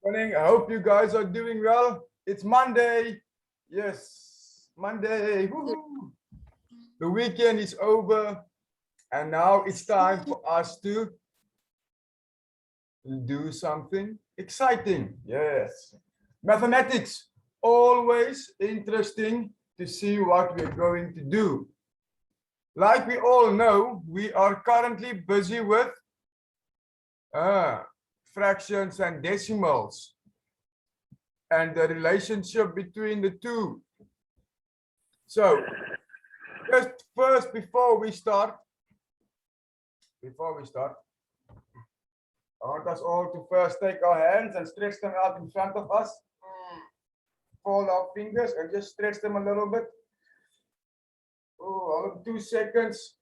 Morning. I hope you guys are doing well. It's Monday. Yes, Monday. Woohoo. The weekend is over, and now it's time for us to do something exciting. Yes. Mathematics, always interesting to see what we're going to do. Like we all know, we are currently busy with fractions and decimals and the relationship between the two. So, first, before we start, I want us all to first take our hands and stretch them out in front of us. Fold our fingers and just stretch them a little bit. Oh, 2 seconds.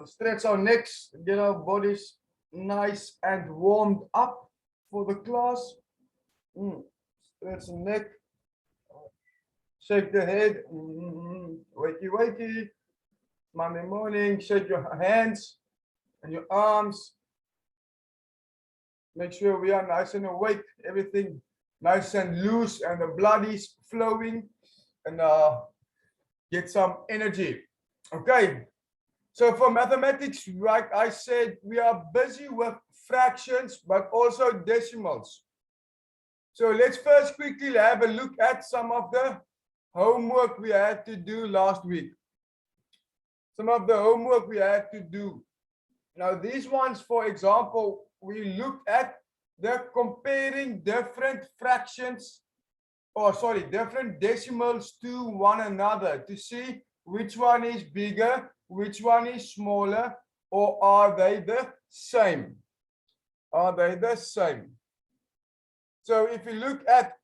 Stretch our necks, get our bodies nice and warmed up for the class. Stretch the neck. Shake the head. Wakey, wakey. Monday morning. Shake your hands and your arms. Make sure we are nice and awake. Everything nice and loose, and the blood is flowing, and get some energy. Okay. So for mathematics, like I said, we are busy with fractions, but also decimals. So let's first quickly have a look at some of the homework we had to do last week. Some of the homework we had to do. Now, these ones, for example, we looked at the comparing different fractions, different decimals to one another to see which one is bigger, which one is smaller, or are they the same? Are they the same? So if you look at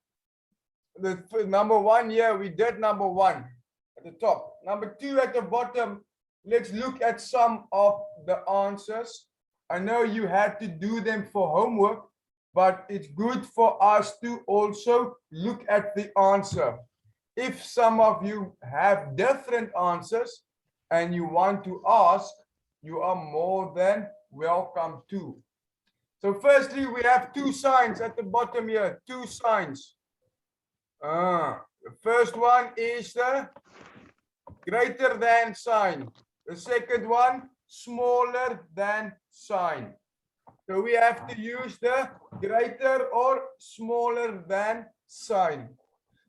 the number one here, we did number one at the top. Number two at the bottom, let's look at some of the answers. I know you had to do them for homework, but it's good for us to also look at the answer. If some of you have different answers and you want to ask, you are more than welcome to. So firstly, we have two signs at the bottom here, two signs. The first one is the greater than sign. The second one, smaller than sign. So we have to use the greater or smaller than sign.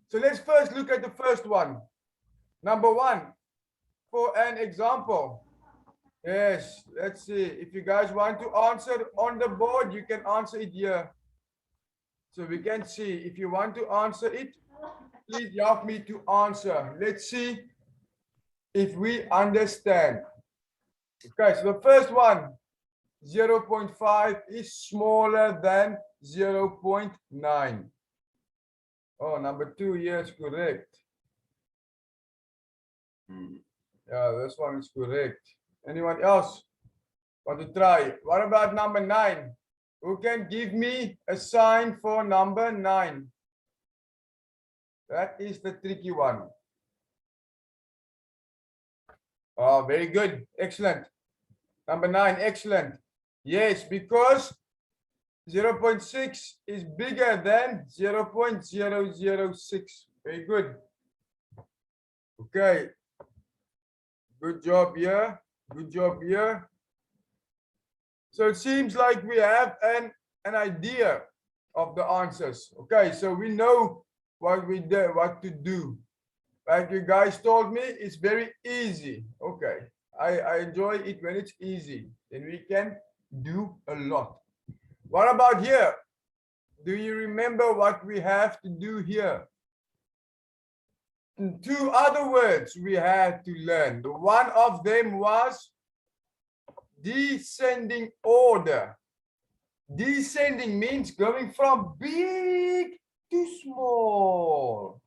So let's first look at the first one. Number one, for an example. Yes, let's see. If you guys want to answer on the board, you can answer it here. So we can see. If you want to answer it, please help me to answer. Let's see if we understand. Okay, so the first one, 0.5 is smaller than 0.9. Oh, number two here is correct. Yeah, this one is correct. Anyone else want to try? What about number 9? Who can give me a sign for number 9? That is the tricky one. Oh, very good. Excellent. Number 9, excellent. Yes, because 0.6 is bigger than 0.006. Very good. Okay. Good job here. Good job here. So it seems like we have an idea of the answers. Okay, so we know what we did, what to do. Like you guys told me, it's very easy. Okay, I enjoy it when it's easy. Then we can do a lot. What about here? Do you remember what we have to do here? Two other words we had to learn. The one of them was descending order. Descending means going from big to small.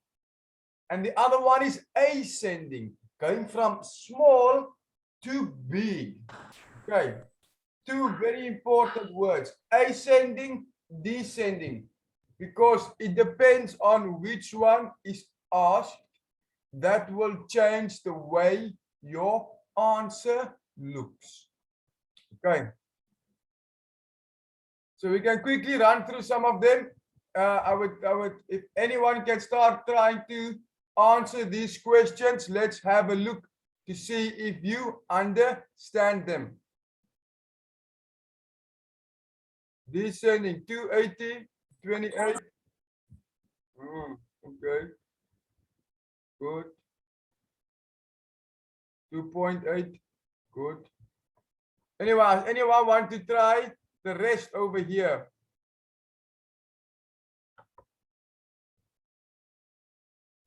And the other one is ascending, going from small to big. Okay, two very important words, ascending, descending, because it depends on which one is asked. That will change the way your answer looks. Okay. So we can quickly run through some of them. I would, if anyone can start trying to answer these questions, let's have a look to see if you understand them. Descending 280, 28. Okay. Good. 2.8. Good. Anyone want to try the rest over here?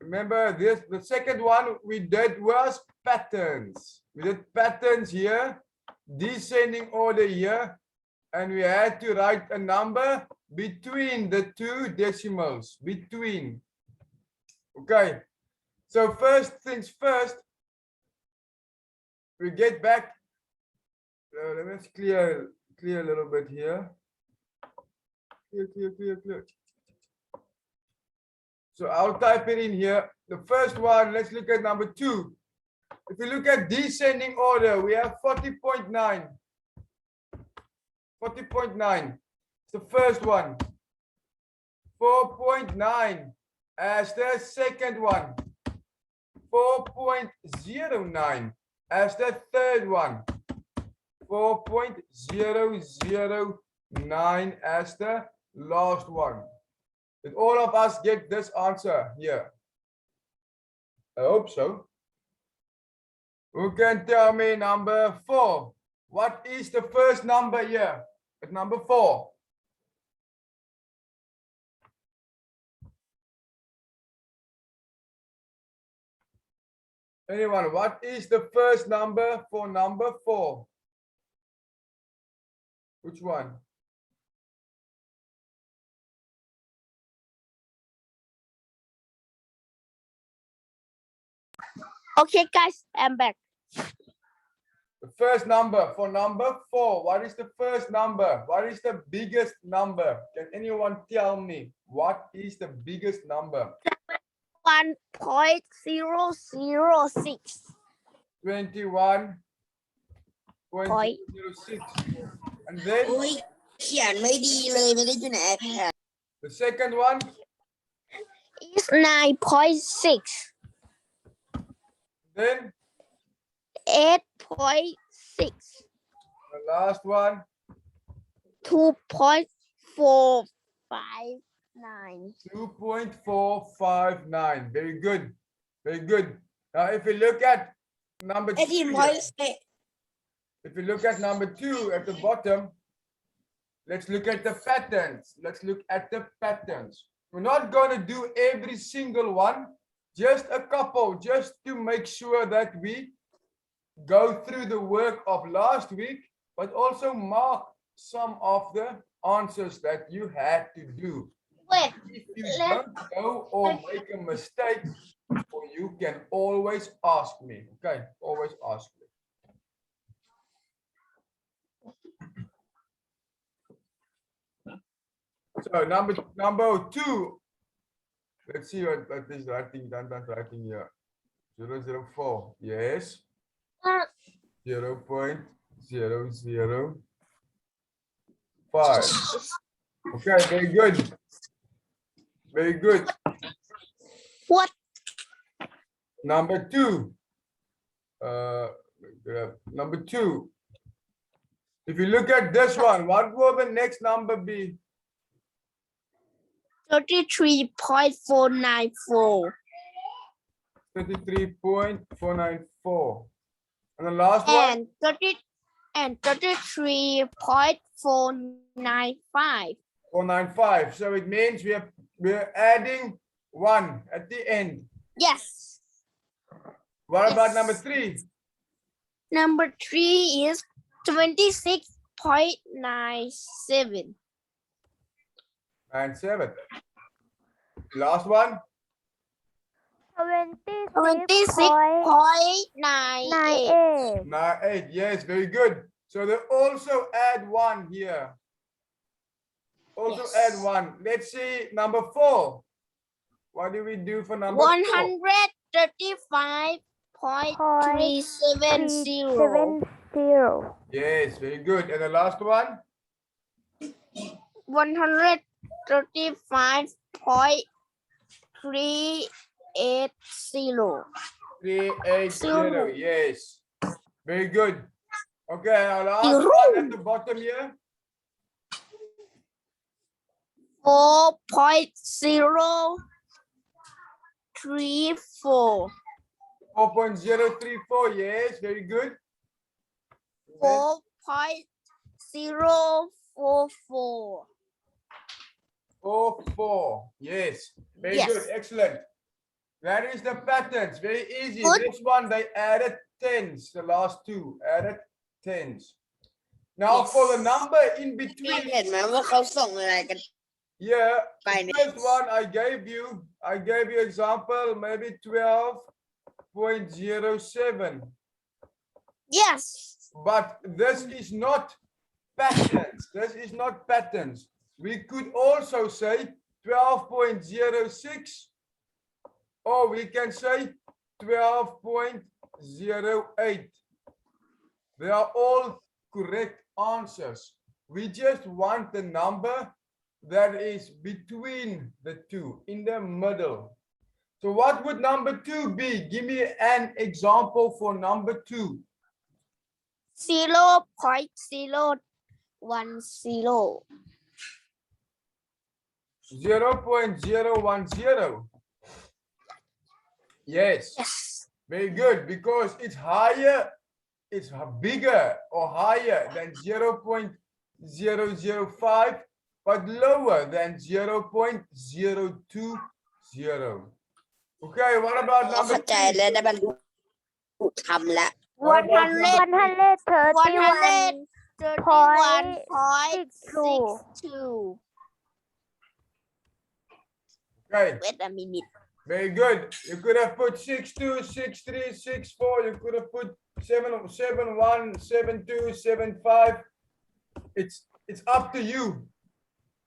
Remember this, the second one we did was patterns. We did patterns here, descending order here, and we had to write a number between the two decimals, between. Okay, so first things first, we get back. Let me clear a little bit here. Clear. So I'll type it in here. The first one, let's look at number 2. If you look at descending order, we have 40.9. 40.9. It's the first one. 4.9 as the second one. 4.09 as the third one. 4.009 as the last one. Did all of us get this answer here? I hope so. Who can tell me number 4? What is the first number here? At number 4. Anyone? What is the first number for number 4? Which one? Okay, guys, I'm back. The first number for number 4. What is the first number? What is the biggest number? Can anyone tell me what is the biggest number? 1.006. 21.06. And then the second one is 9.6. Then 8.6. the last one 2.459. 2.459. Very good. Very good. Now if you look at number 2, if you look at number 2 at the bottom, let's look at the patterns. Let's look at the patterns. We're not going to do every single one, just a couple, just to make sure that we go through the work of last week, but also mark some of the answers that you had to do. Wait, if you don't know or make a mistake, or you can always ask me. Okay, always ask me. So number 2. Let's see what is writing. Writing here. 004. Yes. 0.005. Okay, very good. Very good. What? Number 2. Number 2. If you look at this one, what will the next number be? 33.494. 33.494. And the last one? And 33.495. 495. So it means we're adding 1 at the end. Yes. What about number 3? Number 3 is 26.97. 97. Last one? 26.98. 98. Yes, very good. So they also add 1 here. Also Yes. add 1. Let's see number 4. What do we do for number 135.370. 4? Yes, very good. And the last one? 135.3 35.380. 380. Yes. Very good. Okay, our last Zero. one at the bottom here. 4.034. 4.034. Yes, very good. 4.044. 4. Yes. Very Yes. good. Excellent. That is the patterns. Very easy. Good. This one they added tens. The last two added tens. Now Yes. for the number in between. เห็นไหมว่าเขาส่งอะไรกัน Yeah. By The first one I gave you example maybe 12.07. Yes. But this is not patterns. This is not patterns. We could also say 12.06 or we can say 12.08. They are all correct answers. We just want the number that is between the two, in the middle. So what would number 2 be? Give me an example for number 2. 0.010. 0.010. Yes. Yes. Very good, because it's higher, it's bigger or higher than 0.005, but lower than 0.020. Okay, what about เขา number เข้าใจ 3? แล้วได้บรรลุธรรมแล้ว What about number 131.62. Okay, Wait a minute. very good. You could have put 62, 63, 64. You could have put 771, 72, 75. It's up to you.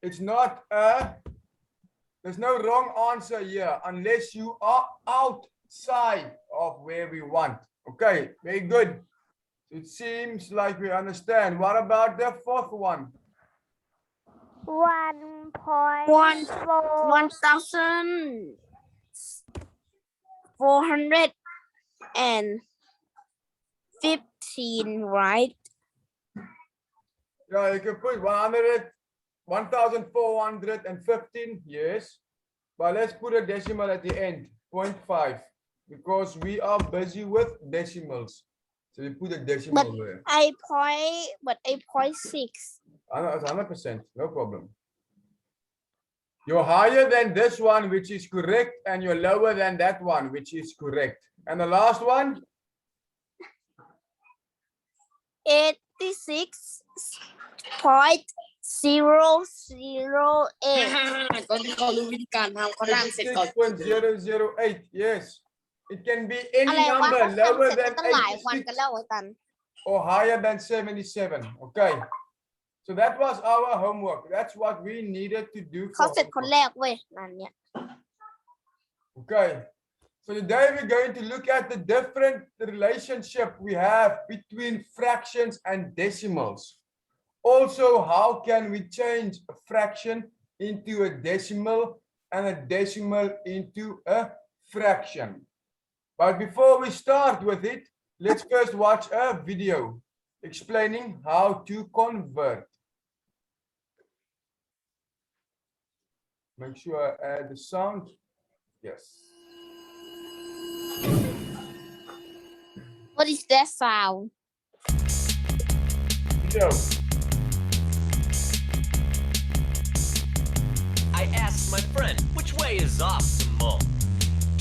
It's not there's no wrong answer here unless you are outside of where we want. Okay, very good. It seems like we understand. What about the fourth one? 1,415, right? Yeah, you can put 1,415, yes. But let's put a decimal at the end, 0.5, because we are busy with decimals. So you put a decimal there. 8.6. 100%, no problem. You're higher than this one, which is correct, and you're lower than that one, which is correct. And the last one? 86.008. ตอนที่เขารู้วิธีการทำเขาทำเสร็จก่อน 6.008, yes. It can be any อะไรวะ number เขาทำ lower เสร็จ than ตั้งหลายวันกัน 86 แล้วไอ้ตัน or higher than 77. Okay. So that was our homework. That's what we needed to do. เขา for เสร็จคน homework. แรกเว้ยนั่นเนี่ย Okay. So today we're going to look at the different relationship we have between fractions and decimals. Also, how can we change a fraction into a decimal and a decimal into a fraction? But before we start with it, let's first watch a video explaining how to convert. Make sure I add the sound. Yes. What is that sound? Video. I asked my friend, which way is optimal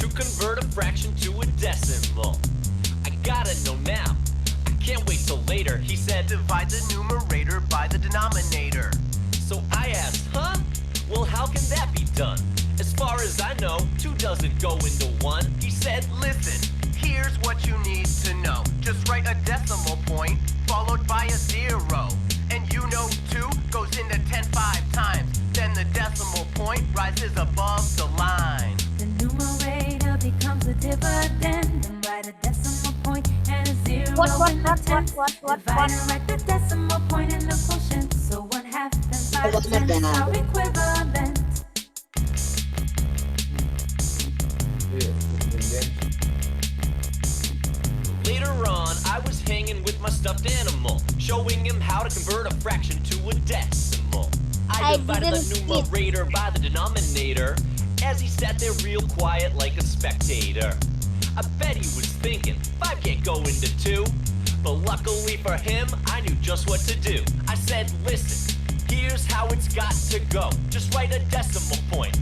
to convert a fraction to a decimal? I gotta know now. I can't wait till later. He said, divide the numerator by the denominator. So I asked, huh? Well, how can that be done? As far as I know, 2 doesn't go into 1. He said, listen, here's what you need to know. Just write a decimal point followed by a 0. And you know 2 goes into 10 5 times. Then the decimal point rises above the line. The numerator becomes a dividend. And write a decimal point and a 0 What? in the tens. Divide and write the decimal point in the quotient. So what happens by the 10 is our equivalent. I was hanging with my stuffed animal, showing him how to convert a fraction to a decimal. I I divided the didn't numerator by the denominator as he sat there real quiet like a spectator. I bet he was thinking, 5 can't go into 2. But luckily for him, I knew just what to do. I said, listen, here's how it's got to go. Just write a decimal point,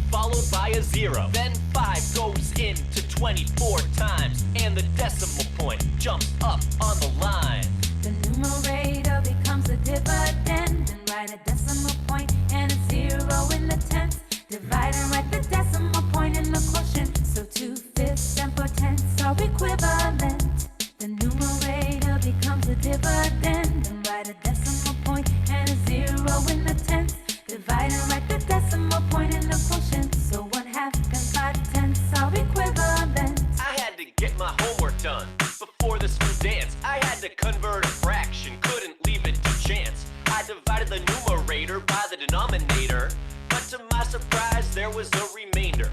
followed by a 0. Then 5 goes into 24 times, and the decimal point jumps up on the line. The numerator becomes a dividend, and write a decimal point and a 0 in the tens. Divide and write the decimal point in the quotient, so 2/5 and 4/10 are equivalent. The numerator becomes a dividend, and write a decimal point and a 0 in the tens. Divide and write the decimal point in the quotient, so 1/2 and 5/10 are equivalent. I had to get my homework done before the school dance. I had to convert a fraction, couldn't leave it to chance. I divided the numerator by the denominator, but to my surprise, there was a remainder.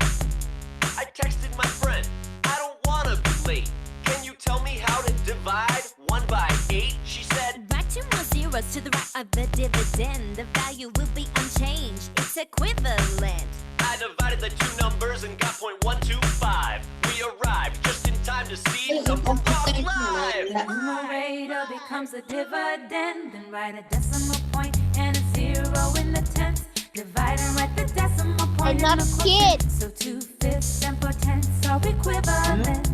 I texted my friend, I don't wanna be late. Can you tell me how to divide 1 by 8? She said, Write 2 more zeros to the right of the dividend. The value will be unchanged. It's equivalent. I divided the 2 numbers and got 0.125. We arrived just in time to see number rock live. The numerator becomes a dividend, then write a decimal point and a 0 in the tens. Divide and write the decimal point I'm in the not a quotient, kid. so 2/5 and 4/10 are equivalent.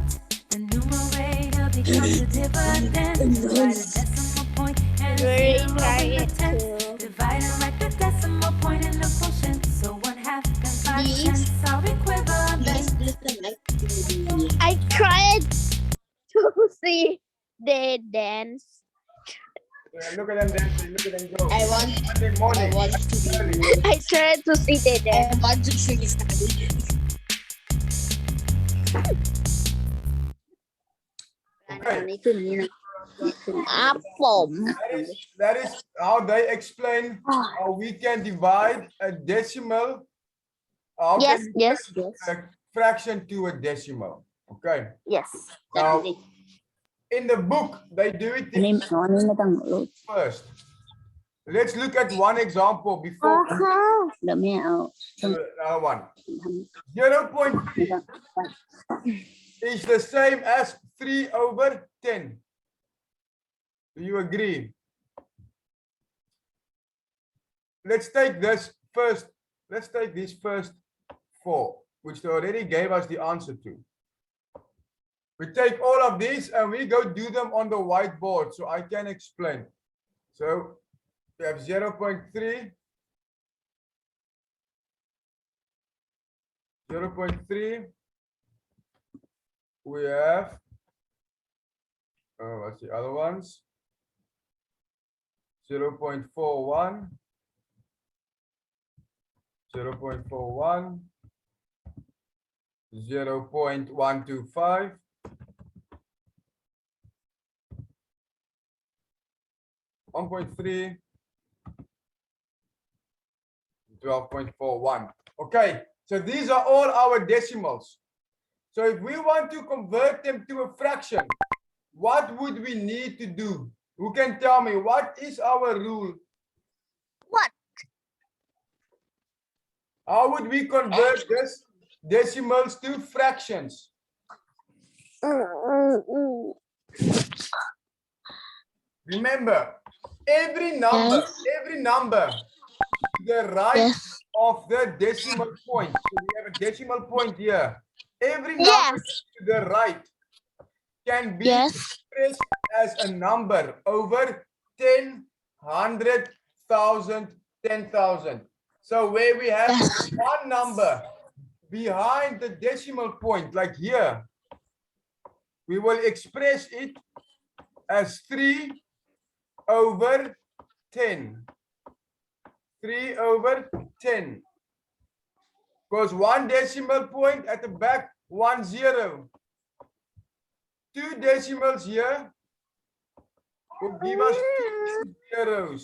The numerator becomes a dividend, then write a decimal point and a Very 0 in the tired tens. too. Divide and write the decimal point in the quotient, so 1/2 and 5/10 are equivalent. I tried to see they dance. Yeah, look at them dancing. Look at them go. I want Monday morning. Early. I tried to see they dance. to see study. Okay. Apple. That is how they explain how we can divide a decimal. How Yes, can we yes, convert yes. a fraction to a decimal. Okay. Yes. Now, in the book, they do it first. Let's look at one example before another one. 0.3 is the same as 3/10. Do you agree? Let's take this first. Let's take these first 4, which they already gave us the answer to. We take all of these and we go do them on the whiteboard so I can explain. So we have 0.3. 0.3. We have, what's the other ones? 0.41. 0.41. 0.125. 1.3, 12.41. Okay, so these are all our decimals. So if we want to convert them to a fraction, what would we need to do? Who can tell me what is our rule? What? How would we convert this decimals to fractions? Remember, every number to the right Yes. of the decimal point. So we have a decimal point here. Every number to the right can be Yes. expressed as a number over 10, 100, 1,000, 10,000. So where we have one number behind the decimal point, like here, we will express it as 3/10. 3/10. Because one decimal point at the back, 1 0. 2 decimals here will give us 2 zeros.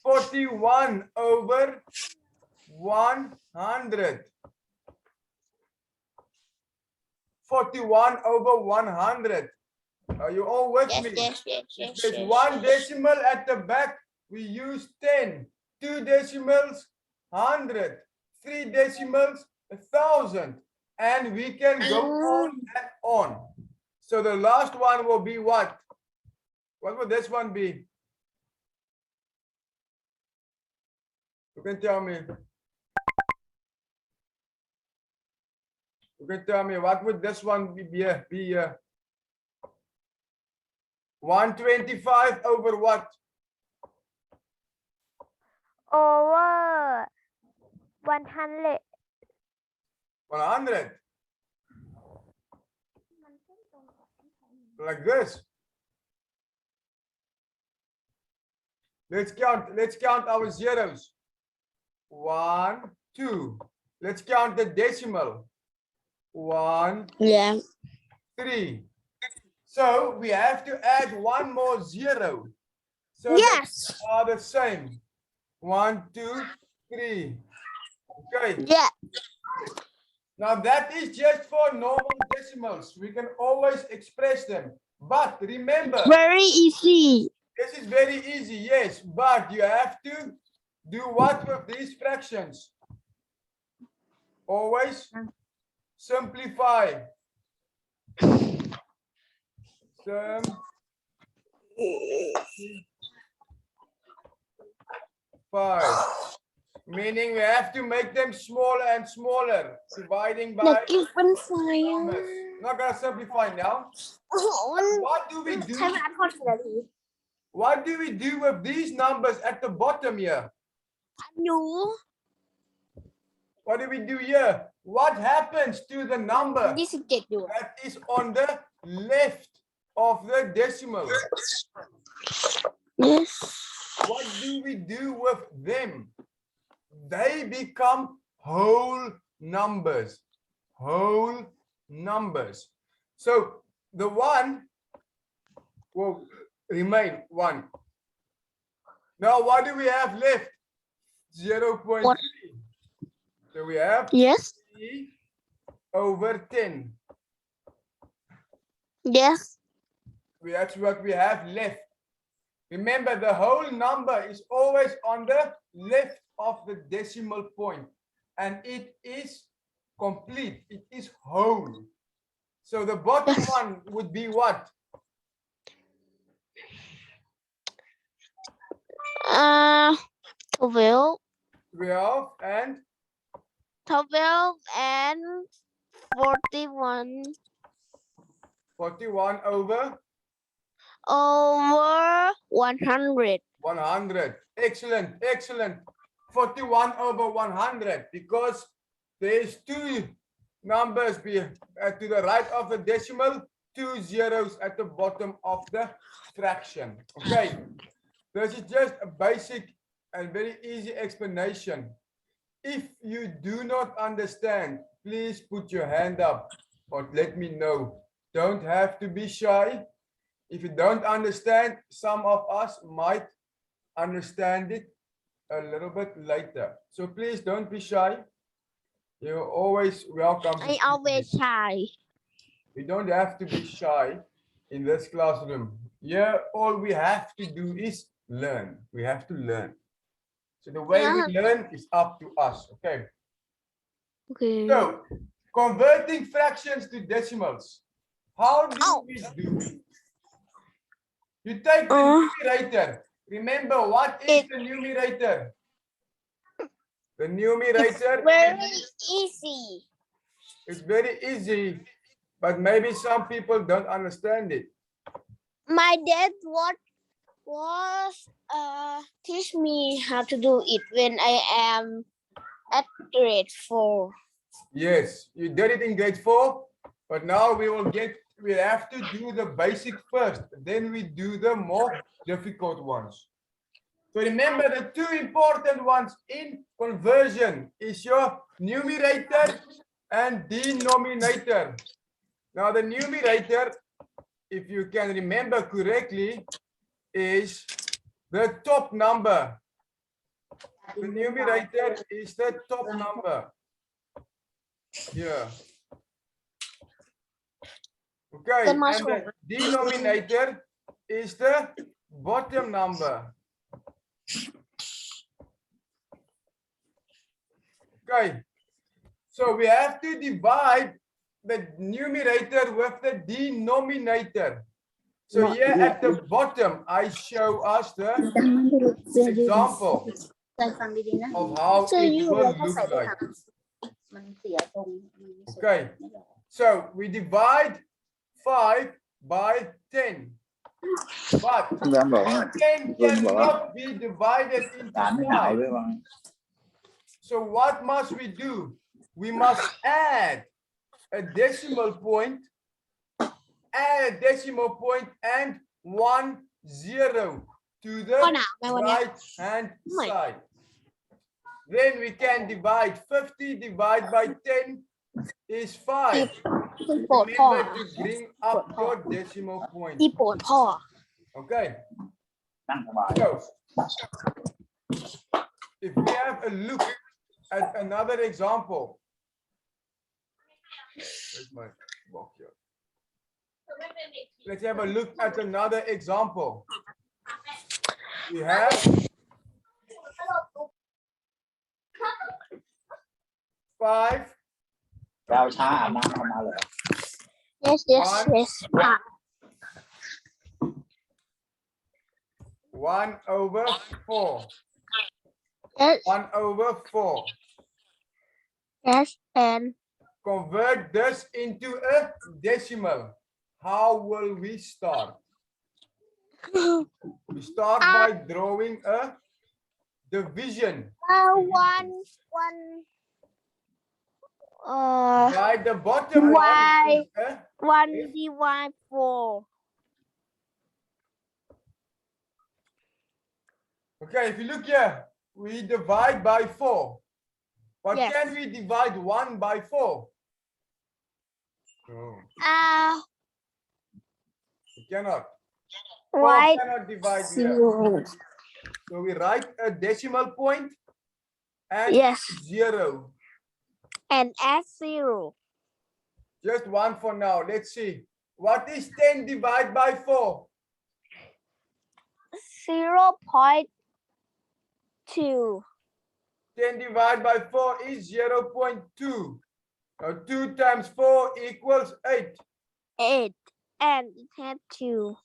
41/100. 41/100. Are you all with Yes, me? yes, yes, If yes, there's yes, one yes. decimal at the back, we use 10. 2 decimals, 100. 3 decimals, 1,000. And we can go on and on. So the last one will be what? What will this one be? You can tell me. You can tell me what would this one be? 125 over what? Over 100. 100. Like this. Let's count our zeros. 1, 2. Let's count the decimal. 1, Yeah. 3. So we have to add one more zero. So Yes. they are the same. 1, 2, 3. Okay. Yeah. Now that is just for normal decimals. We can always express them. But remember, Very easy. this is very easy, yes. But you have to do what with these fractions? Always simplify. Meaning we have to make them smaller and smaller, dividing by numbers. Not gonna simplify now. What do we do? What do we do with these numbers at the bottom here? No. What do we do here? What happens to the number that is on the left of the decimal? Yes. What do we do with them? They become whole numbers. Whole numbers. So the one will remain 1. Now what do we have left? 0.3. So we have Yes. 3 over 10. Yes. That's what we have left. Remember, the whole number is always on the left of the decimal point, and it is complete. It is whole. So the bottom one would be what? 12 12 and 41 41 over over 100. 100. Excellent, excellent. 41 over 100, because there's 2 numbers to the right of the decimal, 2 zeros at the bottom of the fraction. Okay, this is just a basic and very easy explanation. If you do not understand, please put your hand up or let me know. Don't have to be shy. If you don't understand, some of us might understand it a little bit later. So please don't be shy. You're always welcome. I always shy. We don't have to be shy in this classroom. Here, all we have to do is learn. We have to learn. So the way we learn is up to us. Okay. Okay. So converting fractions to decimals. How do we do it? You take the numerator. Remember, what is the numerator? The numerator. Very easy. It's very easy, but maybe some people don't understand it. My dad was teach me how to do it when I am at grade 4. Yes, you did it in grade 4, but now we have to do the basic first, then we do the more difficult ones. So remember, the 2 important ones in conversion is your numerator and denominator. Now the numerator, if you can remember correctly, is the top number. The numerator is the top number. Yeah. Okay, Then and the denominator is the bottom number. Okay, so we have to divide the numerator with the denominator. So here at the bottom, I show us the example of how it will look like. Okay, so we divide 5 by 10. But 10 cannot be divided into 5. So what must we do? We must add a decimal point, and 1 0 to the right hand side. Then we can divide 50 divided by 10 is 5. Remember to bring up your decimal point. Okay. So, if we have a look at another example. Where's my box here? Let's have a look at another example. We have 5. Yes, yes, yes. 1 over 4. Yes, 1 over 4. yes, and Convert this into a decimal. How will we start? We start by drawing a division. one. By the bottom Why? one, 1 divide 4. okay, if you look here, we divide by 4. But Yes. can we divide 1 by 4? No, we cannot. 4 Right. cannot divide here. 0. So we write a decimal point and Yes. 0. And add 0. Just 1 for now. Let's see. What is 10 divided by 4? 0.2. 10 divided by 4 is 0.2. Now 2 times 4 equals 8. 8. And it had 2.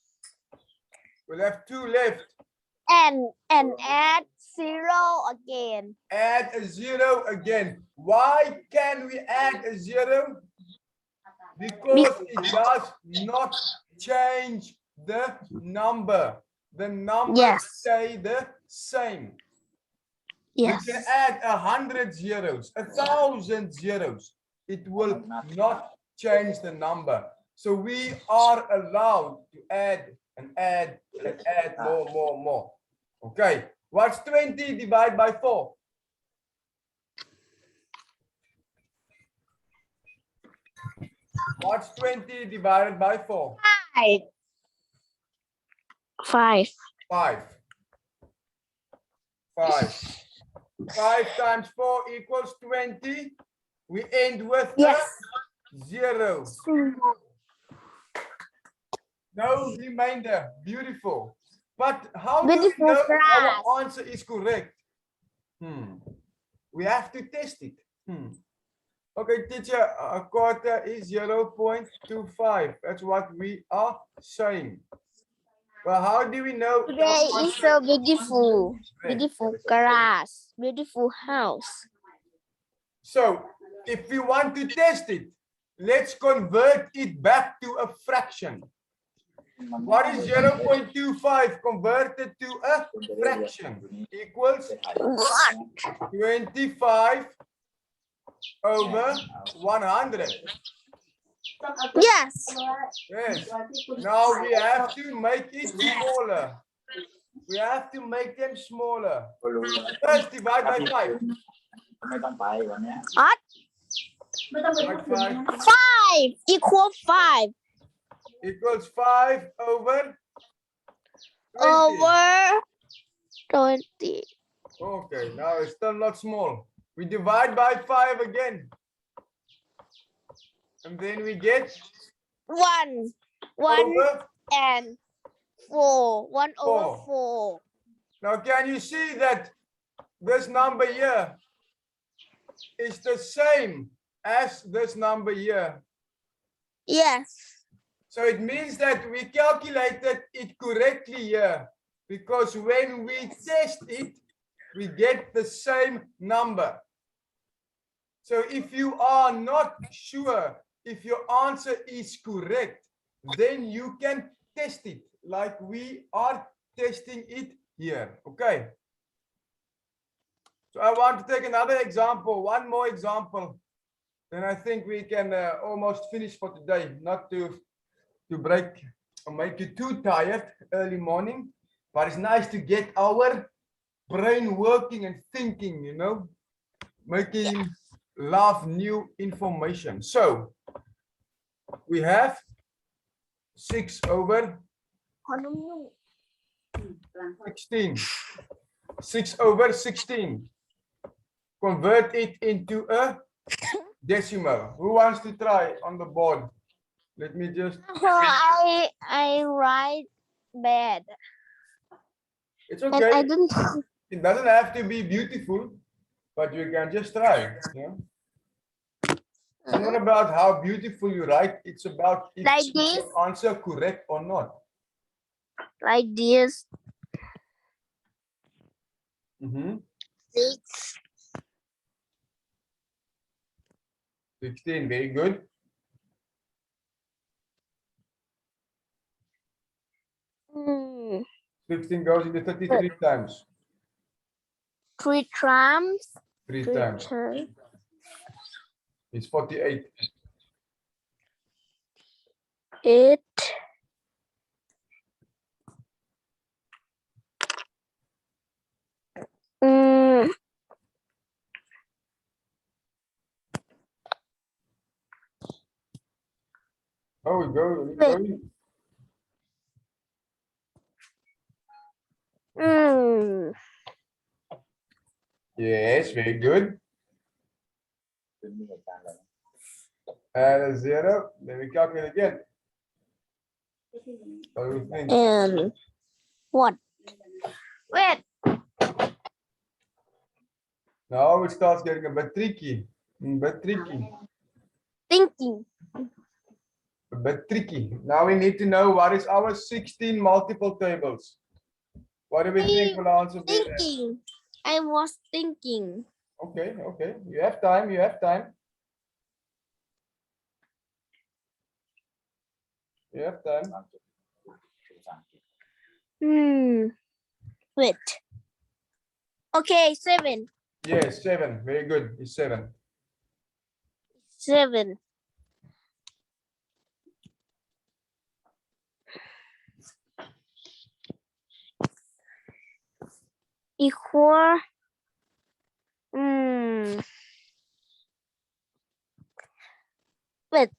We'll have 2 left. And add 0 again. Add a 0 again. Why can we add a 0? Because it does not change the number. The numbers Yes. stay the same. Yes. You can add 100 zeros, 1,000 zeros. It will not change the number. So we are allowed to add and add and add more. Okay. What's 20 divided by 4? What's 20 divided by 4? 5. 5. 5 times 4 equals 20. We end with Yes. a 0. No remainder. Beautiful. But how do we Beautiful know class. our answer is correct? We have to test it. Okay, teacher, a quarter is 0.25. That's what we are saying. Well, how do we know? Today is so beautiful. Beautiful grass. Beautiful house. So, if we want to test it, let's convert it back to a fraction. What is 0.25 converted to a fraction? Equals 25 over 100. Yes. Yes. Now we have to make it smaller. We have to make them smaller. First, divide by 5. What? Divide 5 5 equal 5 equals 5 over 20. over 20. Okay, now it's still not small. We divide by 5 again. And then we get 1 over and 4. 1 over 4. Now, can you see that this number here is the same as this number here? Yes. So it means that we calculated it correctly here, because when we test it, we get the same number. So if you are not sure if your answer is correct, then you can test it like we are testing it here. Okay. So I want to take another example, one more example. Then I think we can almost finish for today, not to break or make you too tired early morning, but it's nice to get our brain working and thinking, you know, making love new information. So we have 6 over 16. 6 over 16. Convert it into a decimal. Who wants to try on the board? Let me just. I write bad. It's And okay. I don't. It doesn't have to be beautiful, but you can just try. Yeah. It's not about how beautiful you write. It's about if Like is this? your answer correct or not. Like this. 6. 16, very good. Hmm. 16 goes into 33 times. 3 times. 3 3 times. times. It's 48. 8. Hmm. Oh, we go. Hmm. Yes, very good. And a 0. Then we calculate again. What do you think? And what? Wait. Now it starts getting a bit tricky. Thinking. A bit tricky. Now we need to know what is our 16 multiple tables. What do we think will answer be there? Thinking. I was thinking. Okay, okay. You have time. You have time. You have time. Wait. Okay, 7. Yes, 7. Very good. It's 7. 7. Equal. Wait.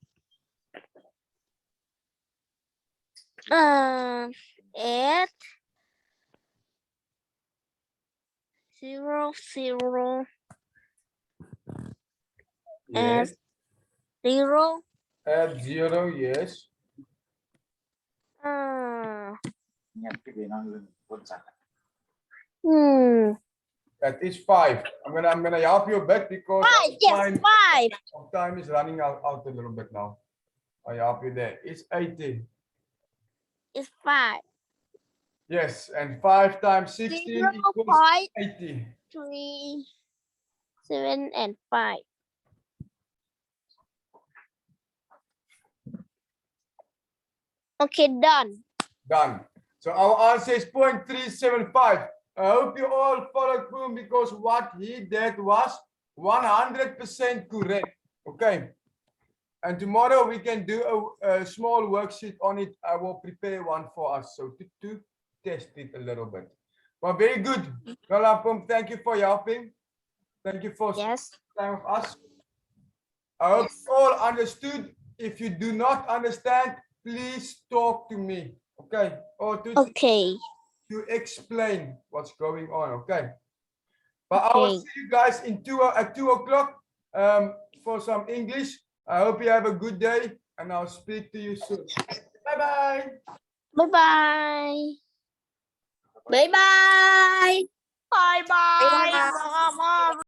8. 0, 0. Yes. 0. Add 0. Yes. That is 5. I'm gonna help you a bit because 5. Yes, 5. time is running out a little bit now. I help you there. It's 80. It's 5. Yes, and 5 times 16 equals 80. 3, 7, and 5. Okay, done. Done. So our answer is 0.375. I hope you all followed Boom because what he did was 100% correct. Okay. And tomorrow we can do a small worksheet on it. I will prepare one for us. So to test it a little bit. But very good. Well, Boom, thank you for helping. Thank you for spending time with us. I hope you all understood. If you do not understand, please talk to me. Okay. Or to explain what's going on. Okay. But I will see you guys at 2 o'clock for some English. I hope you have a good day. and I'll speak to you soon. Bye bye. Bye bye. Bye bye. Bye bye. Bye. Mama.